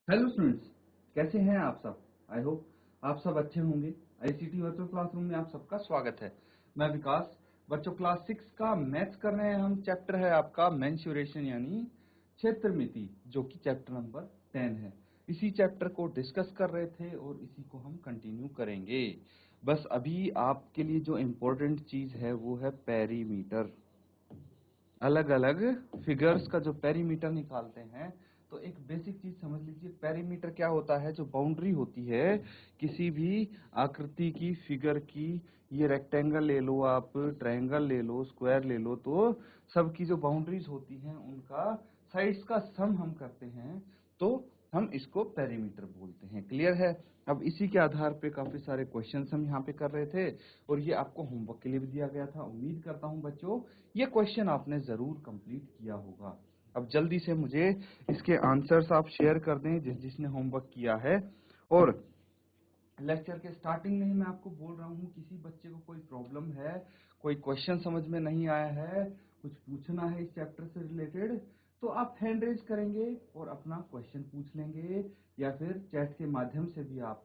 Hello students, कैसे हैं आप सब। आई होप आप सब अच्छे होंगे। आईसीटी वर्चुअल क्लासरूम में आप सबका स्वागत है। मैं विकास। बच्चों क्लास 6 का मैथ्स कर रहे हैं हम। चैप्टर है आपका मेंसुरेशन यानी क्षेत्र मिति, जो कि चैप्टर नंबर 10 है। इसी चैप्टर को डिस्कस कर रहे थे और इसी को हम कंटिन्यू करेंगे। बस अभी आपके लिए जो इम्पोर्टेंट चीज है वो है पेरीमीटर। अलग अलग फिगर्स का जो पेरीमीटर निकालते हैं, तो एक बेसिक चीज समझ लीजिए। पेरीमीटर क्या होता है? जो बाउंड्री होती है किसी भी आकृति की, फिगर की। ये रेक्टेंगल ले लो, आप ट्रायंगल ले लो, स्क्वायर ले लो, तो सबकी जो बाउंड्रीज होती हैं उनका साइड्स का सम हम करते हैं, तो हम इसको पेरीमीटर बोलते हैं। क्लियर है? अब इसी के आधार पे काफी सारे क्वेश्चंस हम यहाँ पे कर रहे थे और ये आपको होमवर्क के लिए भी दिया गया था। उम्मीद करता हूँ बच्चों ये क्वेश्चन आपने जरूर कंप्लीट किया होगा। अब जल्दी से मुझे इसके आंसर्स आप शेयर कर दें जिसने होमवर्क किया है। और लेक्चर के स्टार्टिंग में ही मैं आपको बोल रहा हूँ, किसी बच्चे को कोई प्रॉब्लम है, कोई क्वेश्चन समझ में नहीं आया है, कुछ पूछना है इस चैप्टर से रिलेटेड, तो आप हैंड रेज करेंगे और अपना क्वेश्चन पूछ लेंगे, या फिर चैट के माध्यम से भी आप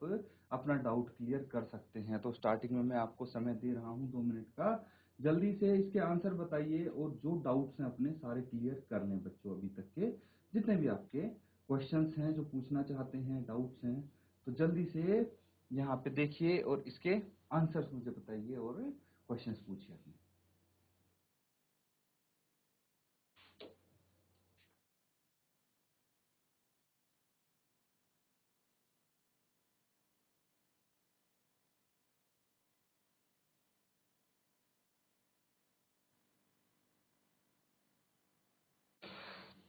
अपना डाउट क्लियर कर सकते हैं। तो स्टार्टिंग में मैं आपको समय दे रहा हूँ 2 मिनट का। जल्दी से इसके आंसर बताइए और जो डाउट्स हैं अपने सारे क्लियर कर लें बच्चों। अभी तक के जितने भी आपके क्वेश्चंस हैं, जो पूछना चाहते हैं, डाउट्स हैं, तो जल्दी से यहाँ पे देखिए और इसके आंसर्स मुझे बताइए और क्वेश्चंस पूछिए अपने।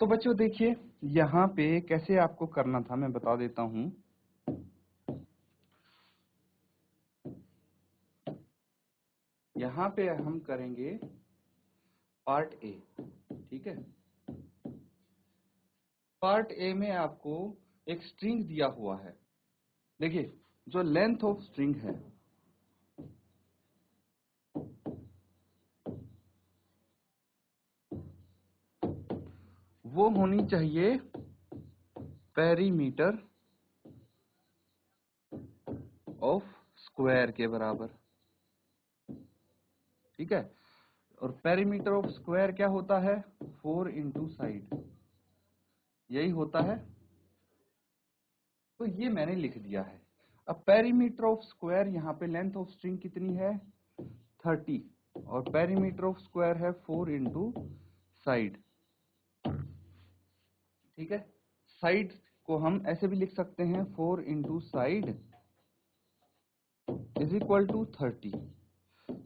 तो बच्चों देखिए, यहाँ पे कैसे आपको करना था मैं बता देता हूँ। यहाँ पे हम करेंगे पार्ट ए। ठीक है, पार्ट ए में आपको एक स्ट्रिंग दिया हुआ है। देखिए, जो लेंथ ऑफ स्ट्रिंग है वो होनी चाहिए पेरीमीटर ऑफ स्क्वायर के बराबर। ठीक है, और पेरीमीटर ऑफ स्क्वायर क्या होता है? 4 इंटू साइड, यही होता है। तो ये मैंने लिख दिया है। अब पेरीमीटर ऑफ स्क्वायर, यहाँ पे लेंथ ऑफ स्ट्रिंग कितनी है? 30, और पेरीमीटर ऑफ स्क्वायर है 4 इंटू साइड। ठीक है, साइड को हम ऐसे भी लिख सकते हैं, 4 into side is equal to 30।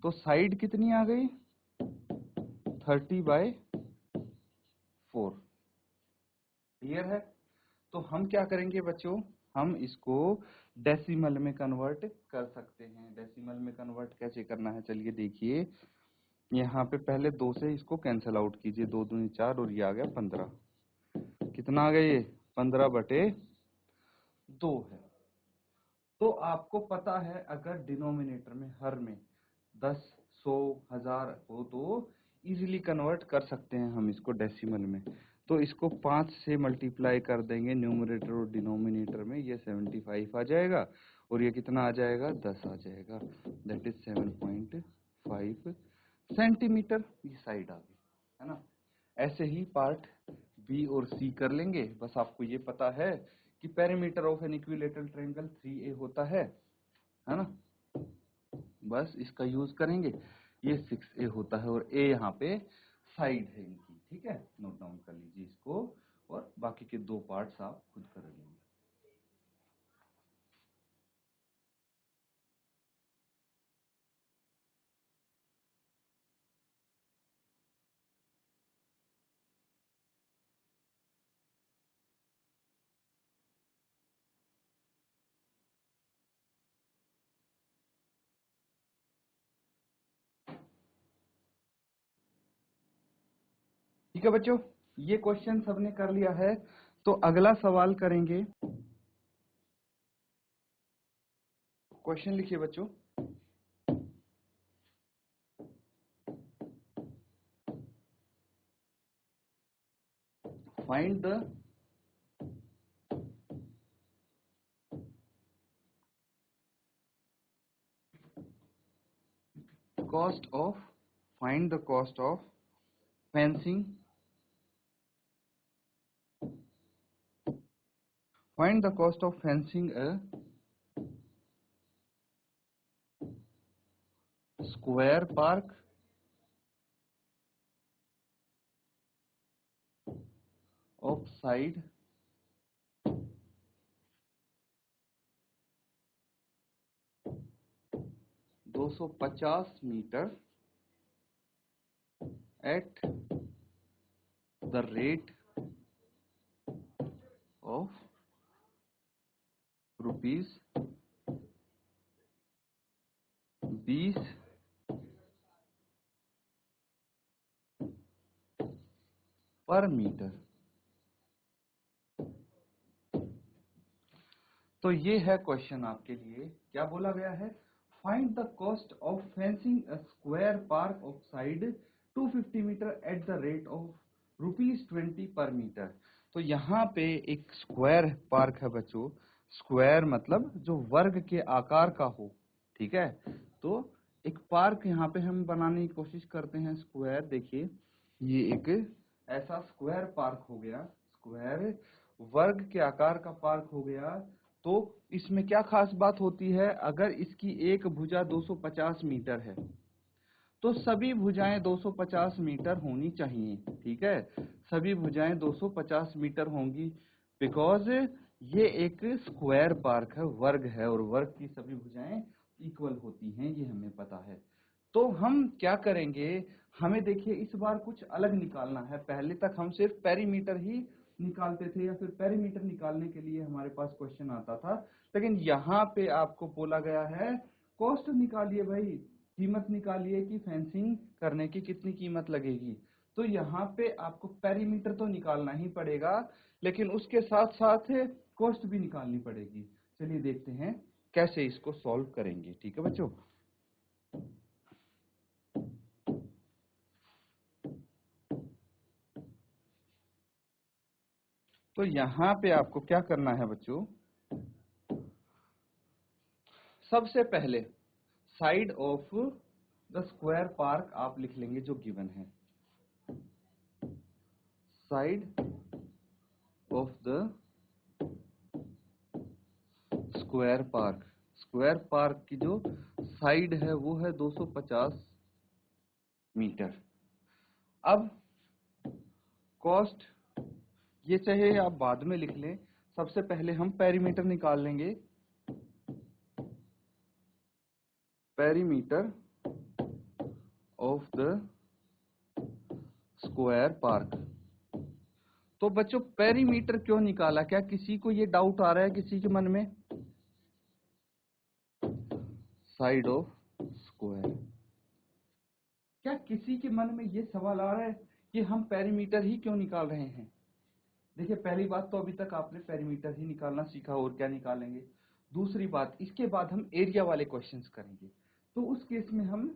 तो साइड कितनी आ गई? 30/4। क्लियर है? तो हम क्या करेंगे बच्चों, हम इसको डेसिमल में कन्वर्ट कर सकते हैं। डेसिमल में कन्वर्ट कैसे करना है चलिए देखिए। यहाँ पे पहले 2 से इसको कैंसिल आउट कीजिए, 2 दूनी 4 और ये आ गया 15। कितना आ गया ये? 15/2 है। तो आपको पता है अगर डिनोमिनेटर में, हर में 10, 100, 1000 हो तो इजीली कन्वर्ट कर सकते हैं हम इसको डेसिमल में। तो इसको 5 से मल्टीप्लाई कर देंगे न्यूमरेटर और डिनोमिनेटर में, ये 75 आ जाएगा और ये कितना आ जाएगा? 10 आ जाएगा। That is 7.5 centimetre. ये साइड आ गई, है ना। ऐसे ही पार्ट बी और सी कर लेंगे। बस आपको ये पता है कि perimeter of an equilateral triangle 3a होता है ना। बस इसका यूज करेंगे। ये 6a होता है और a यहाँ पे साइड है इनकी। ठीक है, नोट डाउन कर लीजिए इसको, और बाकी के 2 पार्ट्स आप खुद कर लेंगे। ठीक है बच्चों, ये क्वेश्चन सबने कर लिया है। तो अगला सवाल करेंगे। क्वेश्चन लिखिए बच्चों। Find the cost of find the cost of fencing. Find the cost of fencing a square park of side 250 metre at the rate of rupees 20 per metre. तो ये है क्वेश्चन आपके लिए। क्या बोला गया है? Find the cost of fencing a square park of side 250 metre at the rate of ₹20 per metre. तो यहाँ पे एक स्क्वायर पार्क है बच्चों। स्क्वायर मतलब जो वर्ग के आकार का हो, ठीक है। तो एक पार्क यहाँ पे हम बनाने की कोशिश करते हैं स्क्वायर। देखिए ये एक ऐसा स्क्वायर पार्क हो गया, स्क्वायर वर्ग के आकार का पार्क हो गया। तो इसमें क्या खास बात होती है? अगर इसकी एक भुजा 250 मीटर है तो सभी भुजाएं 250 मीटर होनी चाहिए, ठीक है। सभी भुजाएं 250 मीटर होंगी, बिकॉज ये एक स्क्वायर पार्क है, वर्ग है, और वर्ग की सभी भुजाएं इक्वल होती हैं, ये हमें पता है। तो हम क्या करेंगे, हमें देखिए इस बार कुछ अलग निकालना है। पहले तक हम सिर्फ पेरीमीटर ही निकालते थे, या फिर पेरीमीटर निकालने के लिए हमारे पास क्वेश्चन आता था, लेकिन यहाँ पे आपको बोला गया है कॉस्ट निकालिए भाई, कीमत निकालिए कि फेंसिंग करने की कितनी कीमत लगेगी। तो यहाँ पे आपको पेरीमीटर तो निकालना ही पड़ेगा, लेकिन उसके साथ साथ कॉस्ट भी निकालनी पड़ेगी। चलिए देखते हैं कैसे इसको सॉल्व करेंगे, ठीक है बच्चों। तो यहाँ पे आपको क्या करना है बच्चों, सबसे पहले side of the square park आप लिख लेंगे जो गिवन है। Side of the square park, square park की जो साइड है वो है 250 मीटर। अब कॉस्ट ये चाहे आप बाद में लिख लें, सबसे पहले हम पेरीमीटर निकाल लेंगे। Perimeter of the square park. तो बच्चों पेरीमीटर क्यों निकाला? क्या किसी को ये डाउट आ रहा है किसी के मन में? साइड ऑफ स्क्वायर, क्या किसी के मन में ये सवाल आ रहा है कि हम पेरीमीटर ही क्यों निकाल रहे हैं? देखिए पहली बात तो अभी तक आपने पेरीमीटर ही निकालना सीखा, और क्या निकालेंगे। दूसरी बात, इसके बाद हम एरिया वाले क्वेश्चंस करेंगे, तो उस केस में हम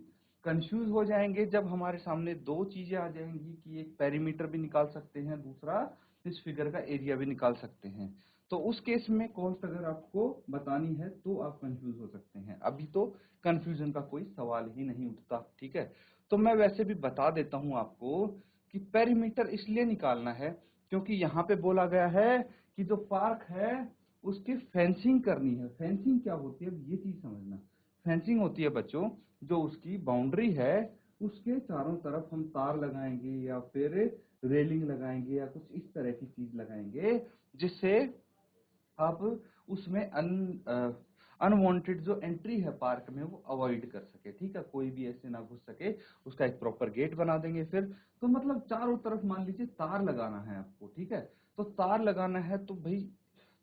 कंफ्यूज हो जाएंगे जब हमारे सामने दो चीजें आ जाएंगी कि एक पेरीमीटर भी निकाल सकते हैं, दूसरा इस फिगर का एरिया भी निकाल सकते हैं। तो उस केस में कॉस्ट अगर आपको बतानी है तो आप कंफ्यूज हो सकते हैं। अभी तो कंफ्यूजन का कोई सवाल ही नहीं उठता, ठीक है। तो मैं वैसे भी बता देता हूं आपको कि पेरीमीटर इसलिए निकालना है क्योंकि यहाँ पे बोला गया है कि जो पार्क है उसकी फेंसिंग करनी है। फेंसिंग क्या होती है, अब ये चीज समझना। फेंसिंग होती है बच्चों जो उसकी बाउंड्री है उसके चारों तरफ हम तार लगाएंगे या फिर रेलिंग लगाएंगे या कुछ इस तरह की चीज लगाएंगे जिससे आप उसमें अनवांटेड जो एंट्री है पार्क में वो अवॉइड कर सके, ठीक है। कोई भी ऐसे ना घुस सके, उसका एक प्रॉपर गेट बना देंगे। फिर तो मतलब चारों तरफ मान लीजिए तार लगाना है आपको, ठीक है। तो तार लगाना है तो भाई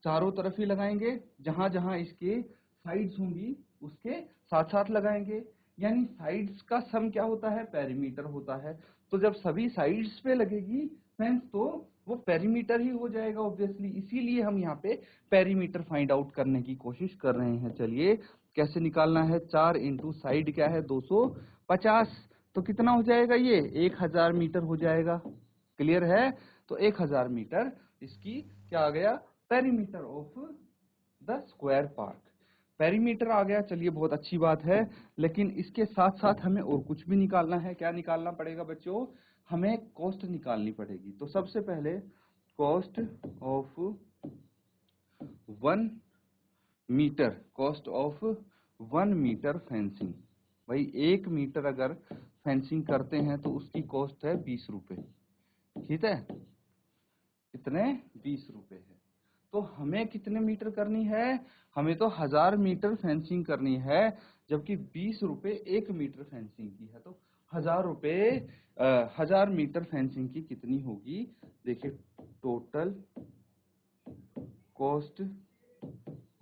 चारों तरफ ही लगाएंगे, जहां जहां इसके साइड्स होंगी उसके साथ साथ लगाएंगे। यानी साइड्स का सम क्या होता है, पेरीमीटर होता है। तो जब सभी साइड्स पे लगेगी फेंस तो वो पेरीमीटर ही हो जाएगा ऑब्वियसली। इसीलिए हम यहाँ पे पेरीमीटर फाइंड आउट करने की कोशिश कर रहे हैं। चलिए कैसे निकालना है, 4 इंटू साइड क्या है 250, तो कितना हो जाएगा ये 1000 मीटर हो जाएगा। क्लियर है? तो 1000 मीटर इसकी क्या आ गया, perimeter of the square park. Perimeter आ गया, चलिए बहुत अच्छी बात है, लेकिन इसके साथ साथ हमें और कुछ भी निकालना है। क्या निकालना पड़ेगा बच्चों? हमें कॉस्ट निकालनी पड़ेगी। तो सबसे पहले cost of 1 metre, cost of 1 metre fencing. भाई 1 मीटर अगर फेंसिंग करते हैं तो उसकी कॉस्ट है 20 रुपए। ठीक है, कितने? 20 रुपए है। तो हमें कितने मीटर करनी है? हमें तो 1000 मीटर फेंसिंग करनी है, जबकि 20 रुपए 1 मीटर फेंसिंग की है। तो 1000 रुपए 1000 मीटर फेंसिंग की कितनी होगी? देखिए, टोटल कॉस्ट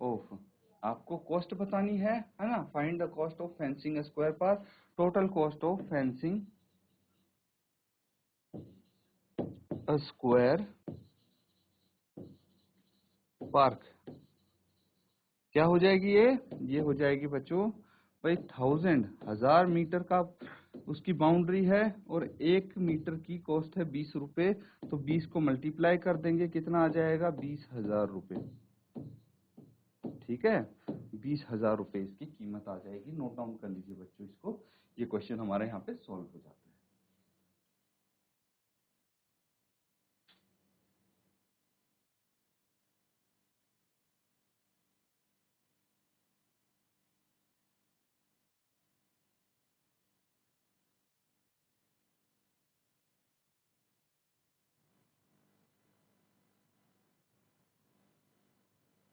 ऑफ, आपको कॉस्ट बतानी है ना? Find the cost of fencing square park. Total cost of fencing square park क्या हो जाएगी? ये हो जाएगी बच्चों भाई 1000 मीटर का उसकी बाउंड्री है, और 1 मीटर की कॉस्ट है 20 रुपए। तो 20 को मल्टीप्लाई कर देंगे, कितना आ जाएगा? 20,000 रुपए। ठीक है, 20,000 रुपए इसकी कीमत आ जाएगी। नोट डाउन कर लीजिए बच्चों इसको, ये क्वेश्चन हमारे यहाँ पे सॉल्व हो जाता है।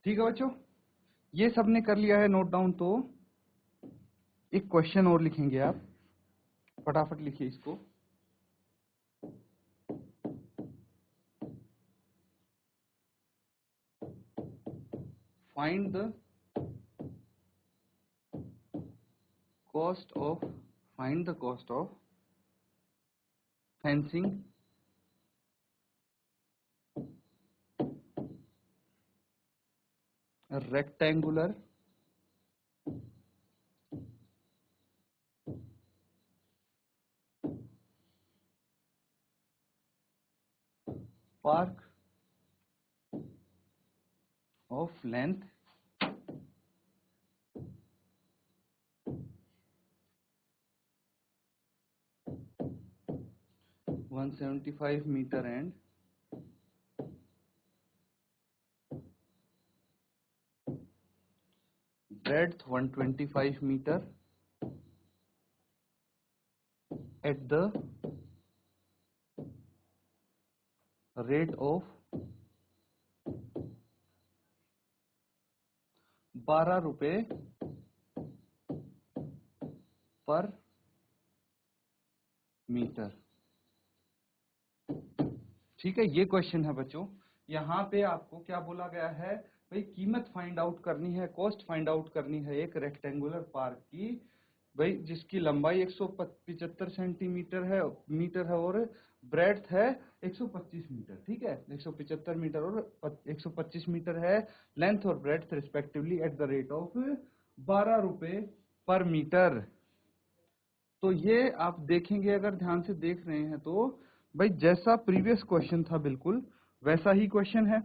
ठीक है बच्चों, ये सबने कर लिया है नोट डाउन। तो एक क्वेश्चन और लिखेंगे आप, फटाफट लिखिए इसको। Find the cost of, find the cost of fencing rectangular park of length 175 metre and breadth 125 meter at the rate of 12 रुपए पर मीटर। ठीक है, ये क्वेश्चन है बच्चों। यहाँ पे आपको क्या बोला गया है? भाई कीमत फाइंड आउट करनी है, कॉस्ट फाइंड आउट करनी है एक रेक्टेंगुलर पार्क की, भाई जिसकी लंबाई 175 सेंटीमीटर है मीटर है, और ब्रेड्थ है 125 मीटर। ठीक है, 175 मीटर और 125 मीटर है लेंथ और breadth respectively, eight the rate of 12 रुपए पर मीटर। तो ये आप देखेंगे, अगर ध्यान से देख रहे हैं तो भाई जैसा प्रीवियस क्वेश्चन था बिल्कुल वैसा ही क्वेश्चन है,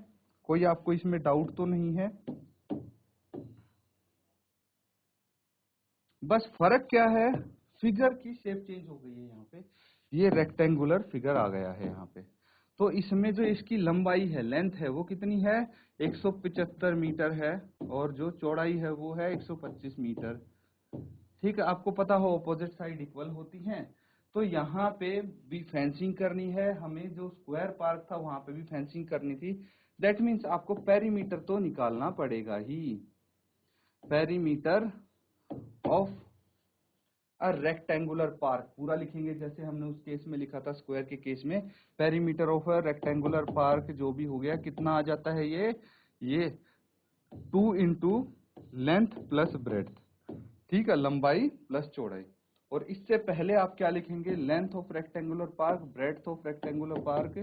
कोई आपको इसमें डाउट तो नहीं है। बस फर्क क्या है? फिगर की शेप चेंज हो गई है। यहाँ पे ये रेक्टेंगुलर फिगर आ गया है यहाँ पे। तो इसमें जो इसकी लंबाई है, लेंथ है, वो कितनी है? 175 मीटर है, और जो चौड़ाई है वो है 125 मीटर। ठीक है, आपको पता हो अपोजिट साइड इक्वल होती हैं। तो यहाँ पे भी फेंसिंग करनी है हमें, जो स्क्वायर पार्क था वहां पे भी फेंसिंग करनी थी। दैट मीन्स आपको पेरीमीटर तो निकालना पड़ेगा ही। Perimeter of a rectangular park पूरा लिखेंगे, जैसे हमने उस केस में लिखा था स्क्वायर के केस में। Perimeter of a rectangular park जो भी हो गया, कितना आ जाता है? ये 2 इंटू लेंथ प्लस ब्रेड्थ। ठीक है, लंबाई प्लस चौड़ाई। और इससे पहले आप क्या लिखेंगे? Length of rectangular park, breadth of rectangular park,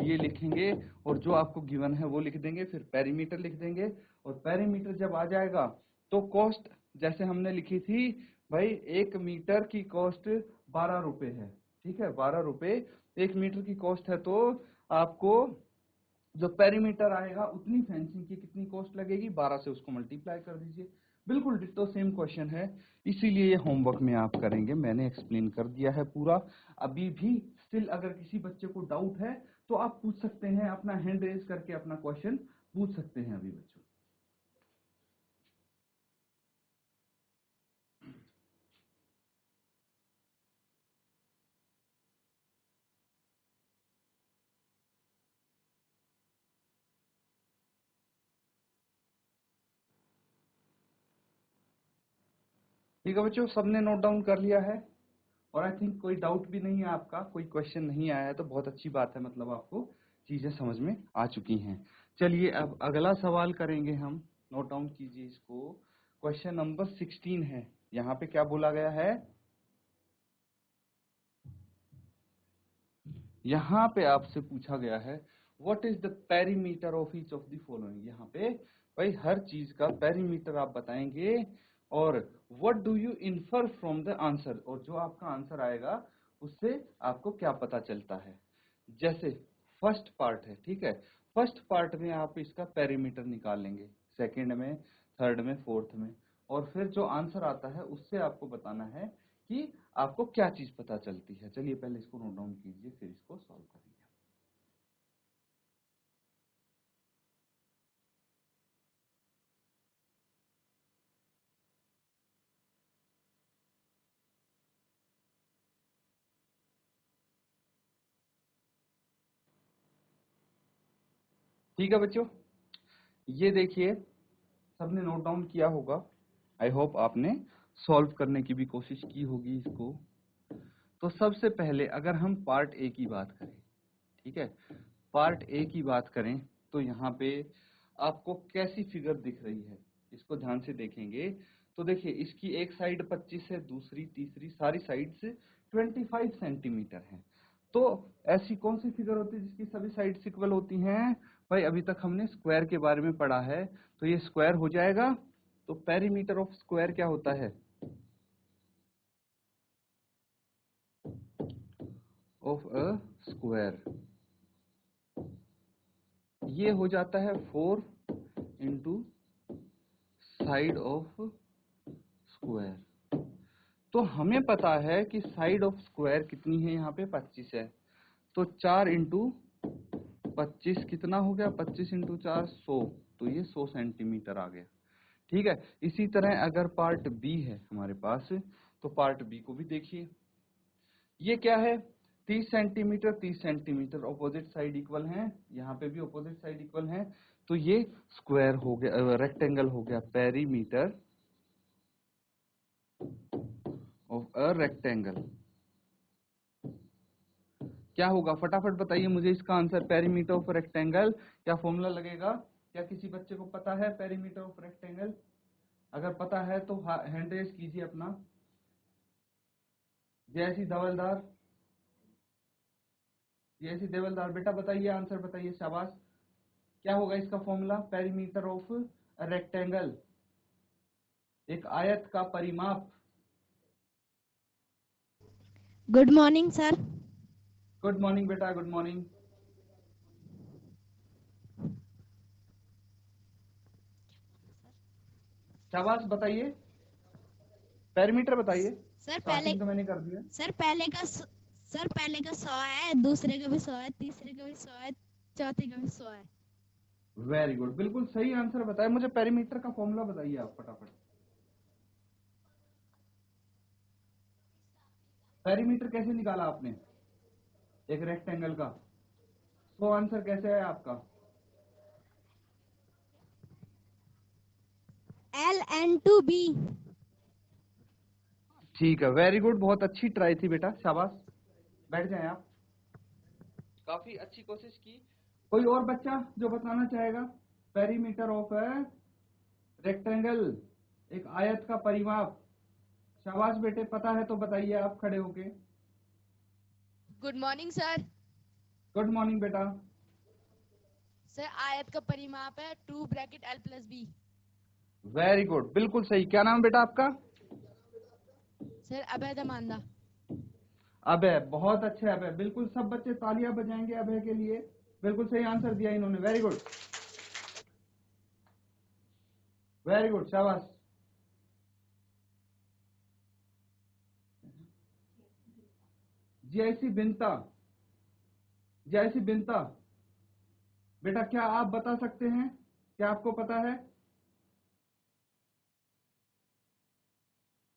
ये लिखेंगे, और जो आपको गिवन है वो लिख देंगे, फिर पेरीमीटर लिख देंगे। और पेरीमीटर जब आ जाएगा तो कॉस्ट जैसे हमने लिखी थी भाई, 1 मीटर की कॉस्ट 12 रुपए है। ठीक है, 12 रुपए 1 मीटर की कॉस्ट है। तो आपको जो पेरीमीटर आएगा उतनी फेंसिंग की कितनी कॉस्ट लगेगी? 12 से उसको मल्टीप्लाई कर दीजिए। बिल्कुल डिट्टो सेम क्वेश्चन है, इसीलिए ये होमवर्क में आप करेंगे। मैंने एक्सप्लेन कर दिया है पूरा। अभी भी स्टिल अगर किसी बच्चे को डाउट है तो आप पूछ सकते हैं, अपना हैंड रेज करके अपना क्वेश्चन पूछ सकते हैं अभी बच्चों। ठीक है बच्चों, सबने नोट डाउन कर लिया है और आई थिंक कोई डाउट भी नहीं है आपका, कोई क्वेश्चन नहीं आया है तो बहुत अच्छी बात है, मतलब आपको चीजें समझ में आ चुकी हैं। चलिए अब अगला सवाल करेंगे हम, नोट डाउन कीजिए इसको। क्वेश्चन नंबर 16 है। यहाँ पे क्या बोला गया है, यहाँ पे आपसे पूछा गया है what is the perimeter of each of the following. यहाँ पे भाई हर चीज का पेरीमीटर आप बताएंगे और what do you infer from the answer, और जो आपका आंसर आएगा उससे आपको क्या पता चलता है। जैसे फर्स्ट पार्ट है, ठीक है, फर्स्ट पार्ट में आप इसका पेरीमीटर निकाल लेंगे, सेकंड में, थर्ड में, फोर्थ में, और फिर जो आंसर आता है उससे आपको बताना है कि आपको क्या चीज पता चलती है। चलिए पहले इसको नोट डाउन कीजिए, फिर इसको सॉल्व करेंगे। ठीक है बच्चों, ये देखिए सबने नोट डाउन किया होगा, आई होप आपने सॉल्व करने की भी कोशिश की होगी इसको। तो सबसे पहले अगर हम पार्ट ए की बात करें, ठीक है, पार्ट ए की बात करें तो यहाँ पे आपको कैसी फिगर दिख रही है, इसको ध्यान से देखेंगे तो देखिए इसकी एक साइड 25 है, दूसरी, तीसरी, सारी साइड से 25 सेंटीमीटर है। तो ऐसी कौन सी फिगर होती है जिसकी सभी साइड इक्वल होती हैं? भाई अभी तक हमने स्क्वायर के बारे में पढ़ा है, तो ये स्क्वायर हो जाएगा। तो पेरीमीटर ऑफ स्क्वायर क्या होता है? ऑफ अ स्क्वायर, ये हो जाता है 4 इंटू साइड ऑफ स्क्वायर। तो हमें पता है कि साइड ऑफ स्क्वायर कितनी है, यहाँ पे 25 है, तो 4 इंटू 25 कितना हो गया, 25 इंटू 4 100, तो ये 100 सेंटीमीटर आ गया। ठीक है, इसी तरह अगर पार्ट बी है हमारे पास, तो पार्ट बी को भी देखिए, ये क्या है, 30 centimetre 30 centimetre, opposite side equal हैं, यहाँ पे भी ऑपोजिट साइड इक्वल हैं, तो ये स्क्वायर हो गया, रेक्टेंगल हो गया। पेरीमीटर ऑफ अ रेक्टेंगल क्या होगा, फटाफट बताइए मुझे इसका आंसर। पेरीमीटर ऑफ रेक्टेंगल क्या फॉर्मूला लगेगा? क्या किसी बच्चे को पता है पेरीमीटर ऑफ रेक्टेंगल? अगर पता है तो हैंड रेज कीजिए अपना। जैसी धवलदार, जैसी देवलदार, बेटा बताइए, आंसर बताइए, शाबाश। क्या होगा इसका फॉर्मूला? पेरीमीटर ऑफ रेक्टेंगल, एक आयत का परिमाप। Good morning sir. Good morning बेटा, गुड मॉर्निंग। शाबाश, बताइए, पेरीमीटर बताइए। सर पहले स्टार्टिंग तो मैंने कर दिया। सर पहले का सर पहले का 100 है, दूसरे का भी 100 है, तीसरे का भी 100 है, चौथे का भी 100 है। वेरी गुड, बिल्कुल सही आंसर बताया। मुझे पेरीमीटर का फॉर्मूला बताइए आप फटाफट। पेरीमीटर कैसे निकाला आपने एक रेक्टेंगल का? तो आंसर कैसे है आपका? L/2B। ठीक है, वेरी गुड, बहुत अच्छी ट्राई थी बेटा, शाबाश। बैठ जाएं आप, काफी अच्छी कोशिश की। कोई और बच्चा जो बताना चाहेगा? पेरीमीटर ऑफ रेक्टेंगल, एक आयत का परिमाप। शाबाश बेटे, पता है तो बताइए आप खड़े होके। Good morning sir. Good morning बेटा। सर आयत का परिमाप है 2 ब्रैकेट L+B। वेरी गुड, बिल्कुल सही। क्या नाम बेटा आपका? सर अभय दमांदा। अभय, बहुत अच्छे अभय, बिल्कुल सब बच्चे तालियां बजाएंगे अभय के लिए, बिल्कुल सही आंसर दिया इन्होंने, वेरी गुड, वेरी गुड, शाबाश। जैसी बिनता, जैसी बिनता, बेटा क्या आप बता सकते हैं, क्या आपको पता है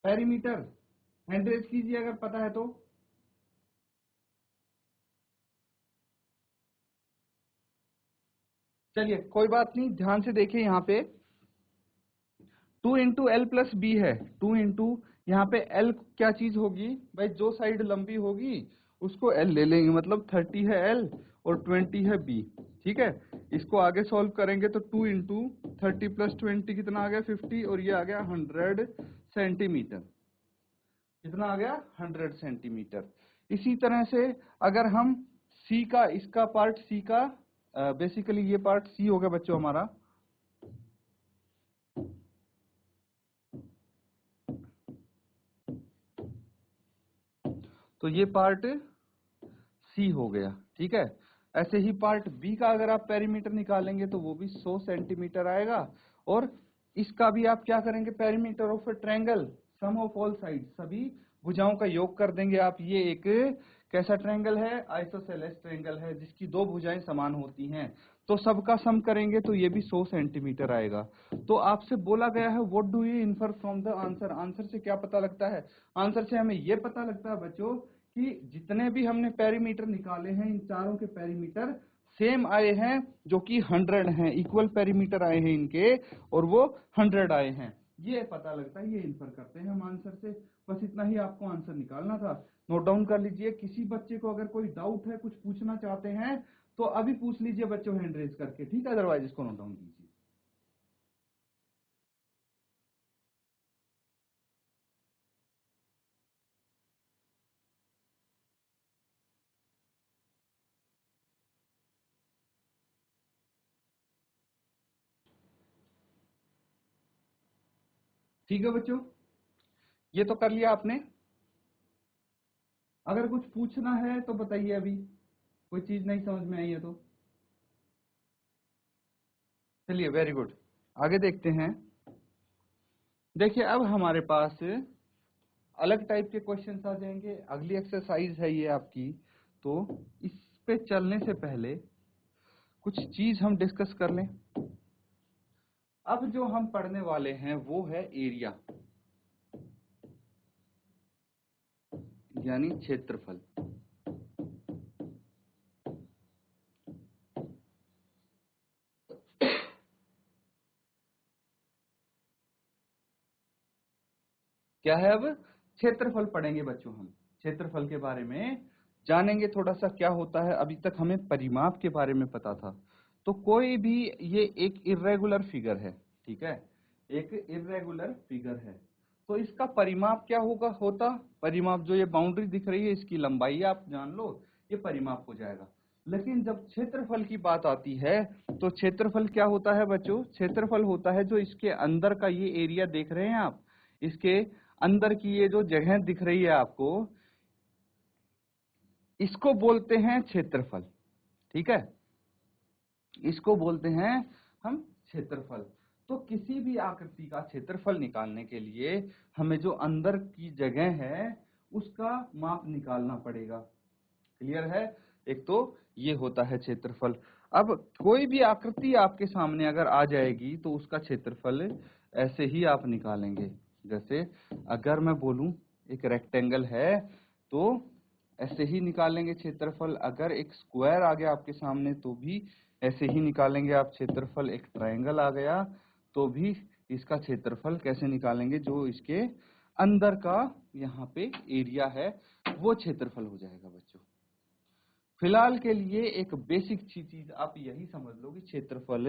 पेरीमीटर? हैंड रेज कीजिए अगर पता है तो। चलिए कोई बात नहीं, ध्यान से देखिए यहाँ पे 2 इंटू एल प्लस बी है। 2 इंटू यहाँ पे एल क्या चीज होगी भाई, जो साइड लंबी होगी उसको एल ले लेंगे, मतलब 30 है एल और 20 है बी। ठीक है, इसको आगे सॉल्व करेंगे तो 2 इंटू 30 प्लस 20 कितना आ गया 50, और ये आ गया 100 सेंटीमीटर। कितना आ गया 100 सेंटीमीटर। इसी तरह से अगर हम सी का, इसका पार्ट सी का, बेसिकली ये पार्ट सी हो गया बच्चों हमारा, तो ये पार्ट सी हो गया। ठीक है, ऐसे ही पार्ट बी का अगर आप पेरीमीटर निकालेंगे तो वो भी 100 सेंटीमीटर आएगा। और इसका भी आप क्या करेंगे, perimeter of triangle sum of all side, सभी भुजाओं का योग कर देंगे आप। ये एक कैसा ट्रायंगल है, आइसोसेलेस ट्रायंगल है जिसकी दो भुजाएं समान होती हैं, तो सबका सम करेंगे तो ये भी 100 सेंटीमीटर आएगा। तो आपसे बोला गया है what do you infer from the answer, answer से क्या पता लगता है? आंसर से हमें ये पता लगता है बच्चों कि जितने भी हमने पेरीमीटर निकाले हैं इन चारों के पेरीमीटर सेम आए हैं, जो कि 100 हैं, इक्वल पेरीमीटर आए हैं इनके, और वो 100 आए हैं। ये पता लगता है, ये इन्फर करते हैं हम आंसर से। बस इतना ही आपको आंसर निकालना था। नोट डाउन कर लीजिए। किसी बच्चे को अगर कोई डाउट है, कुछ पूछना चाहते हैं तो अभी पूछ लीजिए बच्चों हैंड रेज करके, ठीक है? अदरवाइज इसको नोट डाउन कीजिए। ठीक है बच्चों, ये तो कर लिया आपने। अगर कुछ पूछना है तो बताइए, अभी कोई चीज नहीं समझ में आई है तो। चलिए वेरी गुड, आगे देखते हैं। देखिए अब हमारे पास अलग टाइप के क्वेश्चंस आ जाएंगे। अगली एक्सरसाइज है ये आपकी, तो इस पे चलने से पहले कुछ चीज हम डिस्कस कर लें। अब जो हम पढ़ने वाले हैं वो है एरिया, यानी क्षेत्रफल। क्या है, अब क्षेत्रफल पढ़ेंगे बच्चों हम। क्षेत्रफल के बारे में जानेंगे थोड़ा सा, क्या होता है। अभी तक हमें परिमाप के बारे में पता था। तो कोई भी, ये एक इर्रेगुलर फिगर है, ठीक है, एक इर्रेगुलर फिगर है, तो इसका परिमाप क्या होता। परिमाप, जो ये बाउंड्री दिख रही है इसकी लंबाई आप जान लो, ये परिमाप हो जाएगा। लेकिन जब क्षेत्रफल की बात आती है तो क्षेत्रफल क्या होता है बच्चों? क्षेत्रफल होता है जो इसके अंदर का ये एरिया देख रहे हैं आप, इसके अंदर की ये जो जगह दिख रही है आपको, इसको बोलते हैं क्षेत्रफल। ठीक है, इसको बोलते हैं हम क्षेत्रफल। तो किसी भी आकृति का क्षेत्रफल निकालने के लिए हमें जो अंदर की जगह है उसका माप निकालना पड़ेगा। क्लियर है? एक तो ये होता है क्षेत्रफल। अब कोई भी आकृति आपके सामने अगर आ जाएगी तो उसका क्षेत्रफल ऐसे ही आप निकालेंगे। जैसे अगर मैं बोलूं एक रेक्टेंगल है तो ऐसे ही निकालेंगे क्षेत्रफल। अगर एक स्क्वायर आ गया आपके सामने तो भी ऐसे ही निकालेंगे आप क्षेत्रफल। एक ट्रायंगल आ गया तो भी इसका क्षेत्रफल कैसे निकालेंगे? जो इसके अंदर का यहाँ पे एरिया है वो क्षेत्रफल हो जाएगा बच्चों। फिलहाल के लिए एक बेसिक चीज आप यही समझ लो कि क्षेत्रफल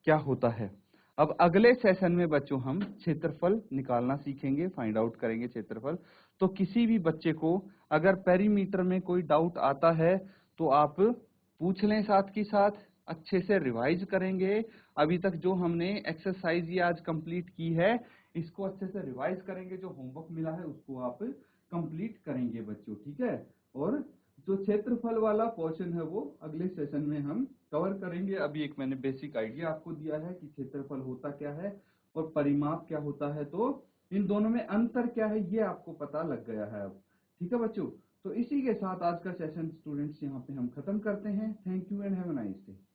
क्या होता है। अब अगले सेशन में बच्चों हम क्षेत्रफल निकालना सीखेंगे, फाइंड आउट करेंगे क्षेत्रफल। तो किसी भी बच्चे को अगर पेरीमीटर में कोई डाउट आता है तो आप पूछ लें, साथ की साथ अच्छे से रिवाइज करेंगे। अभी तक जो हमने एक्सरसाइज ये आज कंप्लीट की है इसको अच्छे से रिवाइज करेंगे। जो होमवर्क मिला है उसको आप कंप्लीट करेंगे बच्चों, ठीक है? और जो क्षेत्रफल वाला पोर्शन है वो अगले सेशन में हम कवर करेंगे। अभी एक मैंने बेसिक आइडिया आपको दिया है कि क्षेत्रफल होता क्या है और परिमाप क्या होता है, तो इन दोनों में अंतर क्या है ये आपको पता लग गया है अब। ठीक है बच्चों, तो इसी के साथ आज का सेशन स्टूडेंट्स यहाँ पे हम खत्म करते हैं। Thank you and have a nice day.